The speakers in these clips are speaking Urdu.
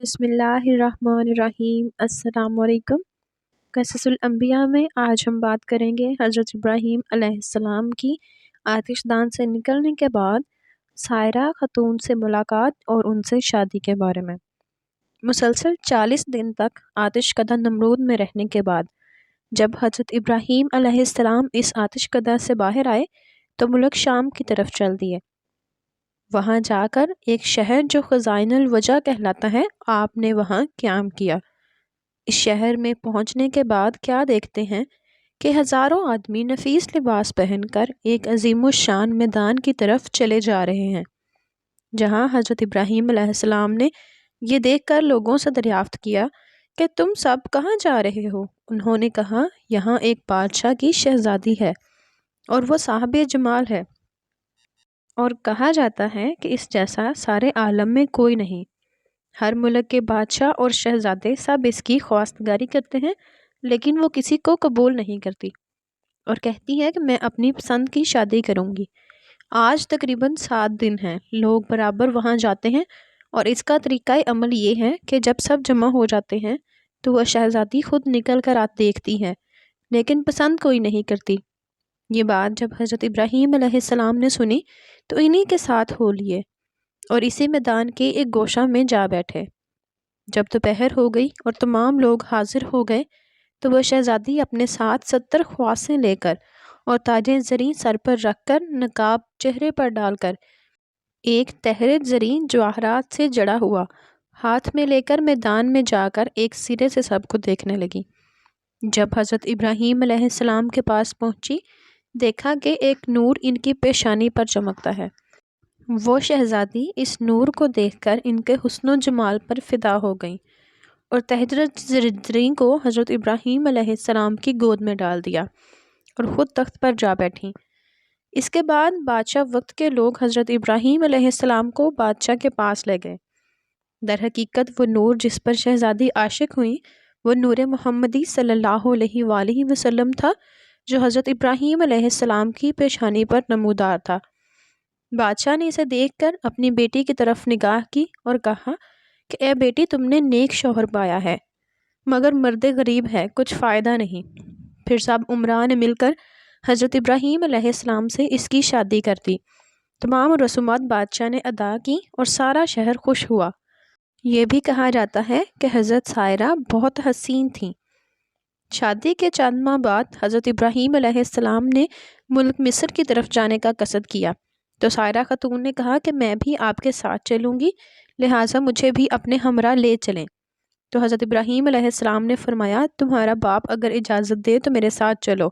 بسم اللہ الرحمن الرحیم۔ السلام علیکم۔ قصص الانبیاء میں آج ہم بات کریں گے حضرت ابراہیم علیہ السلام کی آتش دان سے نکلنے کے بعد سائرہ خاتون سے ملاقات اور ان سے شادی کے بارے میں۔ مسلسل 40 دن تک آتش کدہ نمرود میں رہنے کے بعد جب حضرت ابراہیم علیہ السلام اس آتش کدہ سے باہر آئے تو ملک شام کی طرف چل دیے۔ وہاں جا کر ایک شہر جو خزائن الوجہ کہلاتا ہے آپ نے وہاں قیام کیا۔ اس شہر میں پہنچنے کے بعد کیا دیکھتے ہیں کہ ہزاروں آدمی نفیس لباس پہن کر ایک عظیم الشان میدان کی طرف چلے جا رہے ہیں، جہاں حضرت ابراہیم علیہ السلام نے یہ دیکھ کر لوگوں سے دریافت کیا کہ تم سب کہاں جا رہے ہو؟ انہوں نے کہا یہاں ایک بادشاہ کی شہزادی ہے اور وہ صاحب جمال ہے، اور کہا جاتا ہے کہ اس جیسا سارے عالم میں کوئی نہیں۔ ہر ملک کے بادشاہ اور شہزادے سب اس کی خواستگاری کرتے ہیں، لیکن وہ کسی کو قبول نہیں کرتی اور کہتی ہے کہ میں اپنی پسند کی شادی کروں گی۔ آج تقریباً 7 دن ہیں، لوگ برابر وہاں جاتے ہیں اور اس کا طریقہ عمل یہ ہے کہ جب سب جمع ہو جاتے ہیں تو وہ شہزادی خود نکل کر دیکھتی ہے، لیکن پسند کوئی نہیں کرتی۔ یہ بات جب حضرت ابراہیم علیہ السلام نے سنی تو انہی کے ساتھ ہو لیے اور اسی میدان کے ایک گوشہ میں جا بیٹھے۔ جب دوپہر ہو گئی اور تمام لوگ حاضر ہو گئے تو وہ شہزادی اپنے ساتھ 70 خواصیں لے کر اور تاجیں زریں سر پر رکھ کر، نقاب چہرے پر ڈال کر، ایک تہرت زریں جواہرات سے جڑا ہوا ہاتھ میں لے کر میدان میں جا کر ایک سرے سے سب کو دیکھنے لگی۔ جب حضرت ابراہیم علیہ السلام کے پاس پہنچی، دیکھا کہ ایک نور ان کی پیشانی پر چمکتا ہے۔ وہ شہزادی اس نور کو دیکھ کر ان کے حسن و جمال پر فدا ہو گئیں اور تہرت زریں کو حضرت ابراہیم علیہ السلام کی گود میں ڈال دیا اور خود تخت پر جا بیٹھیں۔ اس کے بعد بادشاہ وقت کے لوگ حضرت ابراہیم علیہ السلام کو بادشاہ کے پاس لے گئے۔ در حقیقت وہ نور جس پر شہزادی عاشق ہوئیں وہ نور محمدی صلی اللہ علیہ وآلہ وسلم تھا، جو حضرت ابراہیم علیہ السلام کی پیشانی پر نمودار تھا۔ بادشاہ نے اسے دیکھ کر اپنی بیٹی کی طرف نگاہ کی اور کہا کہ اے بیٹی، تم نے نیک شوہر پایا ہے، مگر مرد غریب ہے، کچھ فائدہ نہیں۔ پھر سب امراء نے مل کر حضرت ابراہیم علیہ السلام سے اس کی شادی کر دی۔ تمام رسومات بادشاہ نے ادا کی اور سارا شہر خوش ہوا۔ یہ بھی کہا جاتا ہے کہ حضرت سائرہ بہت حسین تھیں۔ شادی کے چند ماہ بعد حضرت ابراہیم علیہ السلام نے ملک مصر کی طرف جانے کا قصد کیا تو سائرہ خاتون نے کہا کہ میں بھی آپ کے ساتھ چلوں گی، لہٰذا مجھے بھی اپنے ہمراہ لے چلیں۔ تو حضرت ابراہیم علیہ السلام نے فرمایا تمہارا باپ اگر اجازت دے تو میرے ساتھ چلو۔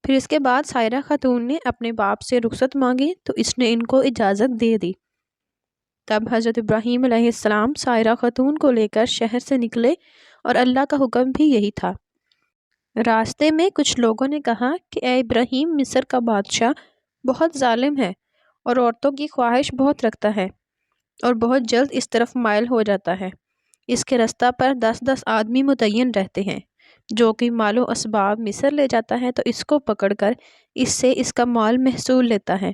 پھر اس کے بعد سائرہ خاتون نے اپنے باپ سے رخصت مانگی تو اس نے ان کو اجازت دے دی۔ تب حضرت ابراہیم علیہ السلام سائرہ خاتون کو لے کر شہر سے نکلے اور اللہ کا حکم بھی یہی تھا۔ راستے میں کچھ لوگوں نے کہا کہ اے ابراہیم، مصر کا بادشاہ بہت ظالم ہے اور عورتوں کی خواہش بہت رکھتا ہے اور بہت جلد اس طرف مائل ہو جاتا ہے۔ اس کے رستہ پر 10 آدمی متعین رہتے ہیں، جو کہ مال و اسباب مصر لے جاتا ہے تو اس کو پکڑ کر اس سے اس کا مال محصول لیتا ہے،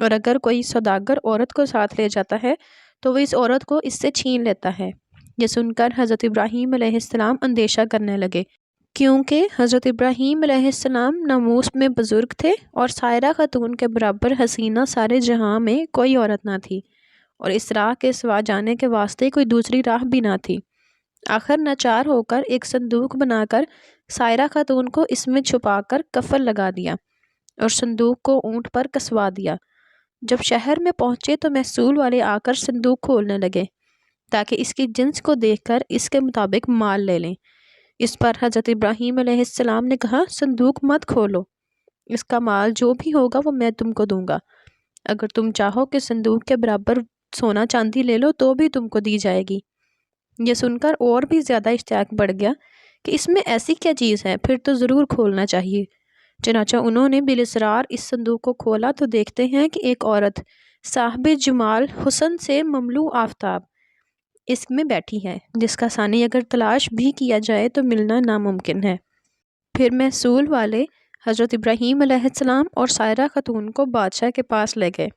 اور اگر کوئی سوداگر عورت کو ساتھ لے جاتا ہے تو وہ اس عورت کو اس سے چھین لیتا ہے۔ یہ سن کر حضرت ابراہیم علیہ السلام اندیشہ کرنے لگے، کیونکہ حضرت ابراہیم علیہ السلام ناموس میں بزرگ تھے اور سائرہ خاتون کے برابر حسینہ سارے جہاں میں کوئی عورت نہ تھی، اور اس راہ کے سوا جانے کے واسطے کوئی دوسری راہ بھی نہ تھی۔ آخر ناچار ہو کر ایک صندوق بنا کر سائرہ خاتون کو اس میں چھپا کر کفن لگا دیا اور صندوق کو اونٹ پر کسوا دیا۔ جب شہر میں پہنچے تو محصول والے آ کر صندوق کھولنے لگے تاکہ اس کی جنس کو دیکھ کر اس کے مطابق مال لے لیں۔ اس پر حضرت ابراہیم علیہ السلام نے کہا صندوق مت کھولو، اس کا مال جو بھی ہوگا وہ میں تم کو دوں گا۔ اگر تم چاہو کہ صندوق کے برابر سونا چاندی لے لو تو بھی تم کو دی جائے گی۔ یہ سن کر اور بھی زیادہ اشتیاق بڑھ گیا کہ اس میں ایسی کیا چیز ہے، پھر تو ضرور کھولنا چاہیے۔ چنانچہ انہوں نے بالاصرار اس صندوق کو کھولا تو دیکھتے ہیں کہ ایک عورت صاحب جمال حسن سے مملو آفتاب اس میں بیٹھی ہے، جس کا ثانی اگر تلاش بھی کیا جائے تو ملنا ناممکن ہے۔ پھر محصول والے حضرت ابراہیم علیہ السلام اور سائرہ خاتون کو بادشاہ کے پاس لے گئے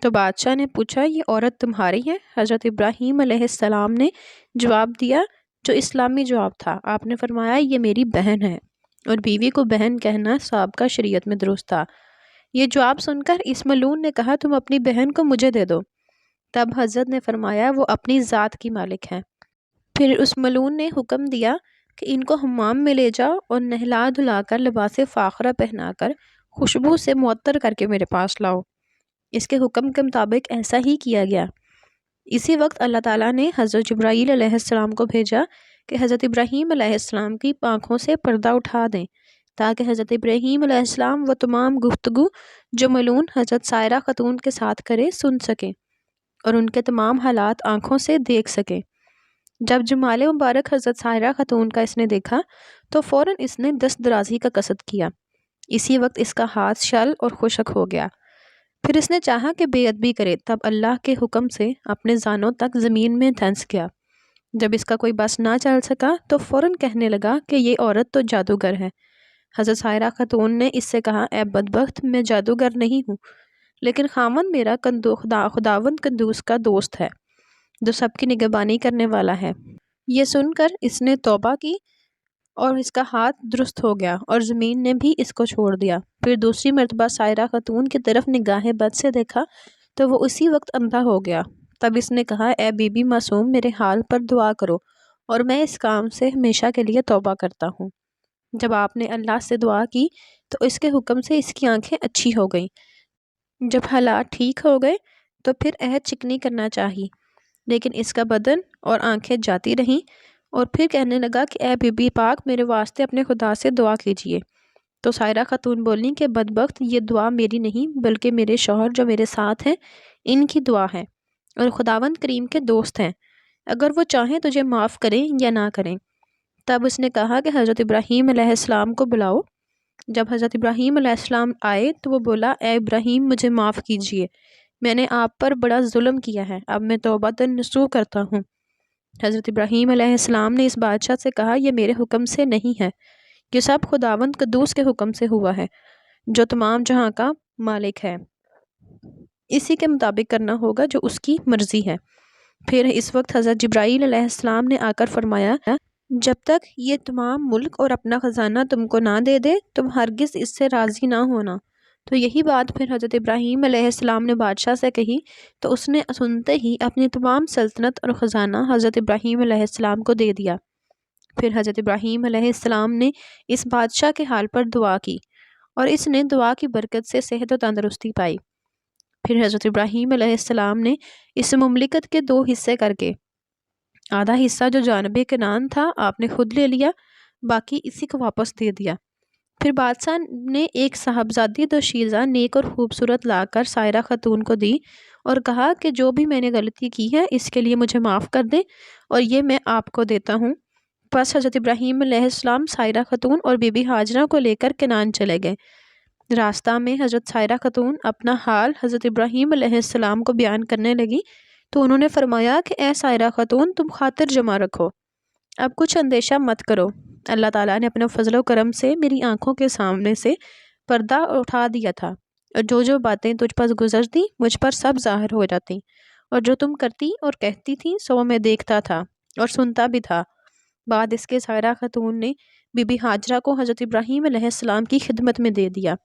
تو بادشاہ نے پوچھا یہ عورت تمہاری ہے؟ حضرت ابراہیم علیہ السلام نے جواب دیا جو اسلامی جواب تھا، آپ نے فرمایا یہ میری بہن ہے، اور بیوی کو بہن کہنا سابقہ شریعت میں درست تھا۔ یہ جواب سن کر اس ملعون نے کہا تم اپنی بہن کو مجھے دے دو۔ تب حضرت نے فرمایا وہ اپنی ذات کی مالک ہے۔ پھر اس ملعون نے حکم دیا کہ ان کو حمام میں لے جاؤ اور نہلا دھلا کر لباس فاخرہ پہنا کر خوشبو سے معطر کر کے میرے پاس لاؤ۔ اس کے حکم کے مطابق ایسا ہی کیا گیا۔ اسی وقت اللہ تعالیٰ نے حضرت جبرائیل علیہ السلام کو بھیجا کہ حضرت ابراہیم علیہ السلام کی آنکھوں سے پردہ اٹھا دیں تاکہ حضرت ابراہیم علیہ السلام وہ تمام گفتگو جو ملعون حضرت سائرہ خاتون کے ساتھ کرے سن سکیں اور ان کے تمام حالات آنکھوں سے دیکھ سکیں۔ جب جمال مبارک حضرت سائرہ خاتون کا اس نے دیکھا تو فوراً اس نے دست درازی کا قصد کیا۔ اسی وقت اس کا ہاتھ شل اور خشک ہو گیا۔ پھر اس نے چاہا کہ بے ادبی کرے، تب اللہ کے حکم سے اپنے زانوں تک زمین میں دھنس گیا۔ جب اس کا کوئی بس نہ چل سکا تو فوراً کہنے لگا کہ یہ عورت تو جادوگر ہے۔ حضرت سائرہ خاتون نے اس سے کہا اے بدبخت، میں جادوگر نہیں ہوں، لیکن خاوند میرا خداوند قدوس کا دوست ہے جو سب کی نگہبانی کرنے والا ہے۔ یہ سن کر اس نے توبہ کی اور اس کا ہاتھ درست ہو گیا اور زمین نے بھی اس کو چھوڑ دیا۔ پھر دوسری مرتبہ سائرہ خاتون کی طرف نگاہ بد سے دیکھا تو وہ اسی وقت اندھا ہو گیا۔ تب اس نے کہا اے بی بی معصوم، میرے حال پر دعا کرو اور میں اس کام سے ہمیشہ کے لیے توبہ کرتا ہوں۔ جب آپ نے اللہ سے دعا کی تو اس کے حکم سے اس کی آنکھیں اچھی ہو گئیں۔ جب حالات ٹھیک ہو گئے تو پھر عہد چکنی کرنا چاہی، لیکن اس کا بدن اور آنکھیں جاتی رہیں، اور پھر کہنے لگا کہ اے بی بی پاک، میرے واسطے اپنے خدا سے دعا کیجیے۔ تو سائرہ خاتون بولی کہ بدبخت، یہ دعا میری نہیں بلکہ میرے شوہر جو میرے ساتھ ہیں ان کی دعا ہے اور خداوند کریم کے دوست ہیں، اگر وہ چاہیں تجھے معاف کریں یا نہ کریں۔ تب اس نے کہا کہ حضرت ابراہیم علیہ السلام کو بلاؤ۔ جب حضرت ابراہیم علیہ السلام آئے تو وہ بولا اے ابراہیم، مجھے معاف کیجیے، میں نے آپ پر بڑا ظلم کیا ہے، اب میں توبہ نصوح کرتا ہوں۔ حضرت ابراہیم علیہ السلام نے اس بادشاہ سے کہا یہ میرے حکم سے نہیں ہے، یہ سب خداوند قدوس کے حکم سے ہوا ہے جو تمام جہاں کا مالک ہے، اسی کے مطابق کرنا ہوگا جو اس کی مرضی ہے۔ پھر اس وقت حضرت جبرائیل علیہ السلام نے آ کر فرمایا جب تک یہ تمام ملک اور اپنا خزانہ تم کو نہ دے دے تم ہرگز اس سے راضی نہ ہونا۔ تو یہی بات پھر حضرت ابراہیم علیہ السلام نے بادشاہ سے کہی تو اس نے سنتے ہی اپنی تمام سلطنت اور خزانہ حضرت ابراہیم علیہ السلام کو دے دیا۔ پھر حضرت ابراہیم علیہ السلام نے اس بادشاہ کے حال پر دعا کی اور اس نے دعا کی برکت سے صحت و تندرستی پائی۔ پھر حضرت ابراہیم علیہ السلام نے اس مملکت کے 2 حصے کر کے آدھا حصہ جو جانب کنعان تھا آپ نے خود لے لیا، باقی اسی کو واپس دے دیا۔ پھر بادشاہ نے ایک صاحبزادی دوشیزہ نیک اور خوبصورت لا کر سائرہ خاتون کو دی اور کہا کہ جو بھی میں نے غلطی کی ہے اس کے لیے مجھے معاف کر دیں اور یہ میں آپ کو دیتا ہوں۔ پس حضرت ابراہیم علیہ السلام سائرہ خاتون اور بی بی ہاجرہ کو لے کر کنعان چلے گئے۔ راستہ میں حضرت سائرہ خاتون اپنا حال حضرت ابراہیم علیہ السلام کو بیان کرنے لگی تو انہوں نے فرمایا کہ اے سائرہ خاتون، تم خاطر جمع رکھو، اب کچھ اندیشہ مت کرو، اللہ تعالیٰ نے اپنے فضل و کرم سے میری آنکھوں کے سامنے سے پردہ اٹھا دیا تھا، اور جو باتیں تجھ پر گزرتی مجھ پر سب ظاہر ہو جاتی، اور جو تم کرتی اور کہتی تھی سو میں دیکھتا تھا اور سنتا بھی تھا۔ بعد اس کے سائرہ خاتون نے بی بی ہاجرہ کو حضرت ابراہیم علیہ السلام کی خدمت میں دے دیا۔